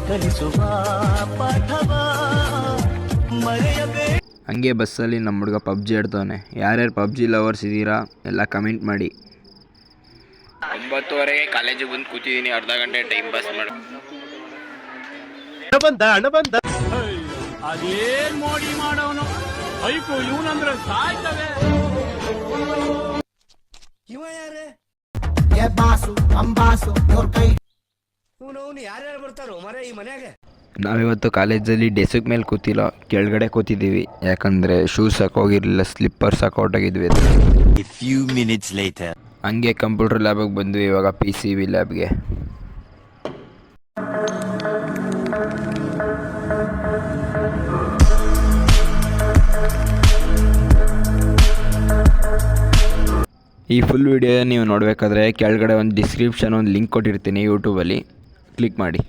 ಕಲಿಸುವ ಪಾಠವ ಮರೆಯಬೇಡ. ಹಂಗೆ ಬಸ್ಸಲ್ಲಿ ನಮ್ಮ ಹುಡುಗ ಪಬ್ಜಿ ಆಡ್ತವನೆ. ಯಾರ್ಯಾರು ಪಬ್ಜಿ ಲವರ್ಸ್ ಇದ್ದೀರಾ ಎಲ್ಲ ಕಮೆಂಟ್ ಮಾಡಿ. 9:30ಗೆ ಕಾಲೇಜಿಗೆ ಬಂದು ಕೂತಿದ್ದೀನಿ, ಅರ್ಧ ಗಂಟೆ ಟೈಮ್ ಪಾಸ್ ಮಾಡಿ. ಹಣ ಬಂದ ಅದೇನ್ ಮೋಡಿ ಮಾಡೋನು ಐಪು ಇವನಂದ್ರೆ ಸಾಯ್ತವೆ. ಇವ ಯಾರೇ ಇವನು ಯಾರ್ಯಾರು ಬರ್ತಾರೋ ಮರೆ ಈ ಮನ್ಯಾಗ? ನಾವಿವತ್ತು ಕಾಲೇಜಲ್ಲಿ ಡೆಸ್ಕ್ ಮೇಲೆ ಕೂತಿಲ್ಲ, ಕೆಳಗಡೆ ಕೂತಿದ್ದೀವಿ. ಯಾಕಂದರೆ ಶೂಸ್ ಹಾಕೋಗಿರಲಿಲ್ಲ, ಸ್ಲಿಪ್ಪರ್ಸ್ ಹಾಕೋಟಾಗಿದ್ವಿ. ಹಂಗೆ ಕಂಪ್ಯೂಟರ್ ಲ್ಯಾಬಿಗೆ ಬಂದ್ವಿ. ಇವಾಗ PCB ಲ್ಯಾಬ್ಗೆ. ಈ ಫುಲ್ ವಿಡಿಯೋ ನೀವು ನೋಡಬೇಕಾದ್ರೆ ಕೆಳಗಡೆ ಒಂದು ಡಿಸ್ಕ್ರಿಪ್ಷನ್ ಒಂದು ಲಿಂಕ್ ಕೊಟ್ಟಿರ್ತೀನಿ ಯೂಟ್ಯೂಬಲ್ಲಿ, ಕ್ಲಿಕ್ ಮಾಡಿ.